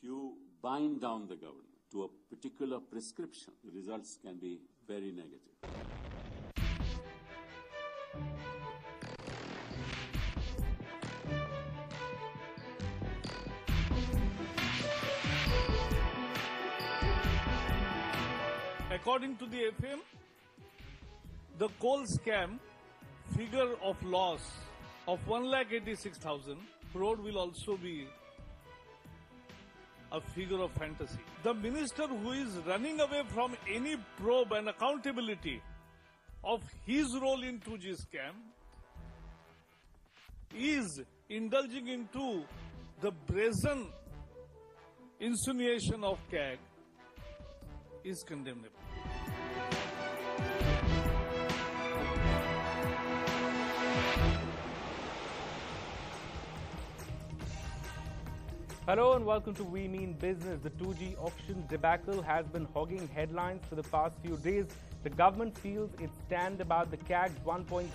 you bind down the government to a particular prescription, the results can be very negative. According to the FM, the coal scam figure of loss of 1,86,000 crore will also be a figure of fantasy. The minister who is running away from any probe and accountability of his role in 2G scam is indulging into the brazen insinuation of CAG is condemnable. Hello and welcome to We Mean Business. The 2G auction debacle has been hogging headlines for the past few days. The government feels its stand about the CAG's 1.76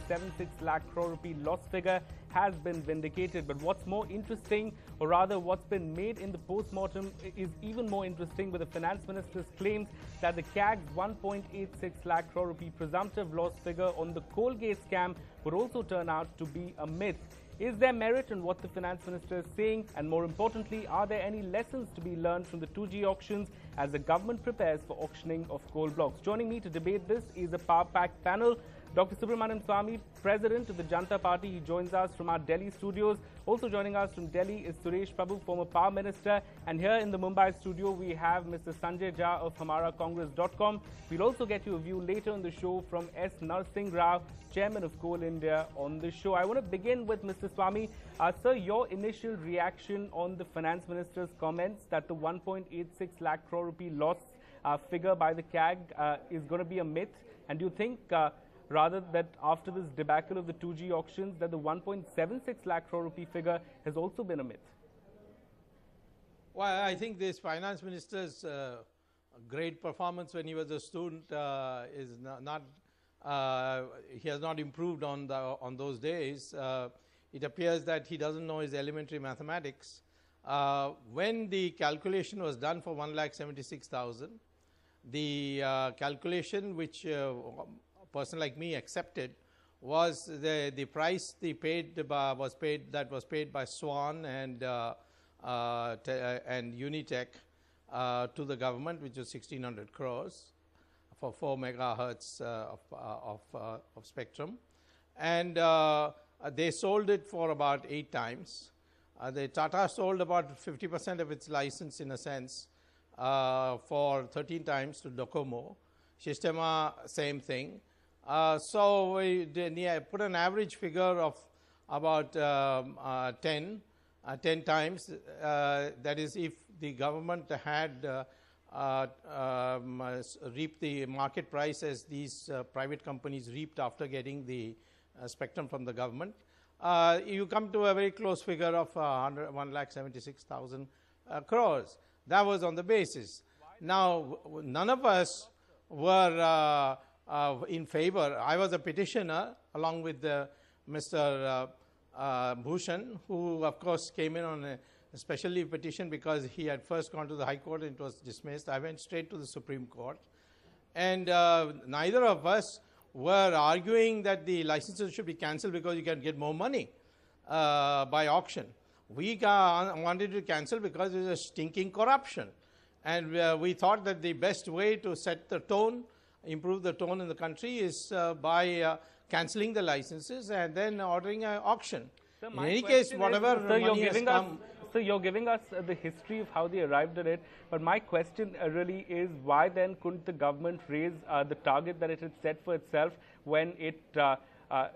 lakh crore rupee loss figure has been vindicated. But what's more interesting, or rather what's been made in the post-mortem, is even more interesting, with the finance minister's claims that the CAG's 1.86 lakh crore rupee presumptive loss figure on the Coalgate scam would also turn out to be a myth. Is there merit in what the finance minister is saying? And more importantly, are there any lessons to be learned from the 2G auctions as the government prepares for auctioning of coal blocks? Joining me to debate this is a power-packed panel. Dr. Subramanian Swamy, President of the Janata Party. He joins us from our Delhi studios. Also joining us from Delhi is Suresh Prabhu, former Power Minister. And here in the Mumbai studio, we have Mr. Sanjay Jha of HamaraCongress.com. We'll also get you a view later in the show from S. Narsingh Rao, Chairman of Coal India, on the show. I want to begin with Mr. Swamy. Sir, your initial reaction on the Finance Minister's comments that the 1.86 lakh crore rupee loss figure by the CAG is going to be a myth. And do you think rather that after this debacle of the 2G auctions, that the 1.76 lakh crore rupee figure has also been a myth? Well, I think this finance minister's great performance when he was a student is not he has not improved on those days. It appears that he doesn't know his elementary mathematics. When the calculation was done for 1,76,000, the calculation which a person like me accepted was the price was paid by Swan and Unitech to the government, which was 1,600 crores for 4 megahertz of spectrum, and they sold it for about 8 times. The Tata sold about 50% of its license, in a sense, for 13 times to Docomo. Systema, same thing. So we put an average figure of about 10 times. That is, if the government had reaped the market price as these private companies reaped after getting the spectrum from the government, you come to a very close figure of 1,76,000 crores. That was on the basis. Now, none of us were in favor. I was a petitioner along with Mr. Bhushan, who of course came in on a special leave petition because he had first gone to the High Court and it was dismissed. I went straight to the Supreme Court, and neither of us were arguing that the licenses should be cancelled because you can get more money by auction. We wanted to cancel because there was a stinking corruption, and we thought that the best way to set the tone, improve the tone in the country, is by cancelling the licenses and then ordering an auction. Sir, in any case, whatever money has come... So you're giving us the history of how they arrived at it, but my question really is, why then couldn't the government raise the target that it had set for itself when it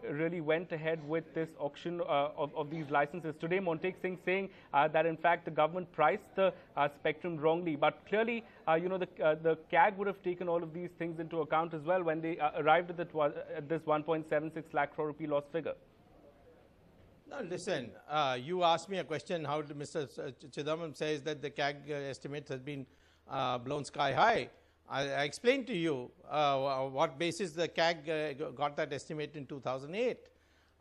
really went ahead with this auction of these licenses? Today, Montek Singh saying that in fact the government priced the spectrum wrongly, but clearly the CAG would have taken all of these things into account as well when they arrived at this 1.76 lakh crore rupee loss figure. No, listen, you asked me a question how Mr. Chidambaram says that the CAG estimate has been blown sky high. I explained to you what basis the CAG got that estimate in 2008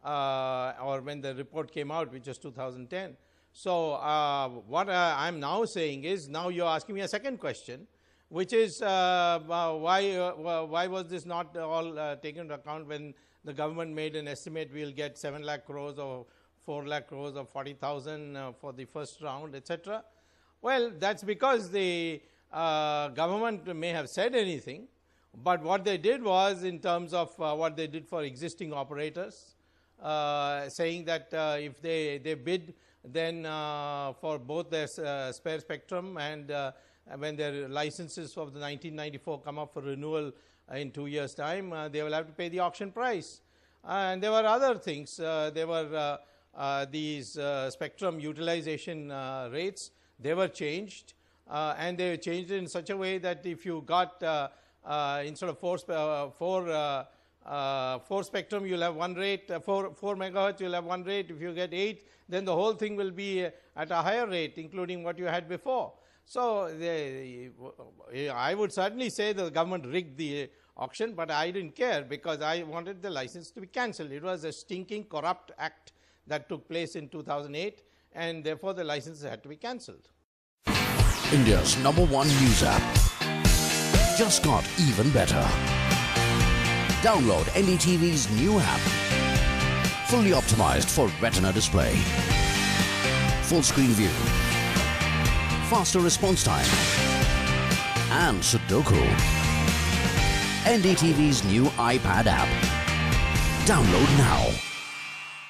or when the report came out, which was 2010. So what I'm now saying is, now you're asking me a second question, which is why was this not all taken into account when the government made an estimate we'll get 7 lakh crores or 4 lakh crores or 40,000 for the first round, etc. Well, that's because the government may have said anything, but what they did was, in terms of what they did for existing operators, saying that if they bid, then for both their spare spectrum and when their licenses of the 1994 come up for renewal in 2 years' time, they will have to pay the auction price. And there were other things. There were these spectrum utilization rates. They were changed, and they changed it in such a way that if you got instead of four spectrum, you'll have one rate. 4 megahertz, you'll have one rate. If you get 8, then the whole thing will be at a higher rate, including what you had before. So I would certainly say the government rigged the auction, but I didn't care because I wanted the license to be cancelled. It was a stinking, corrupt act that took place in 2008, and therefore the licenses had to be cancelled. India's #1 news app just got even better. Download NDTV's new app. Fully optimized for Retina display. Full screen view. Faster response time. And Sudoku. NDTV's new iPad app. Download now.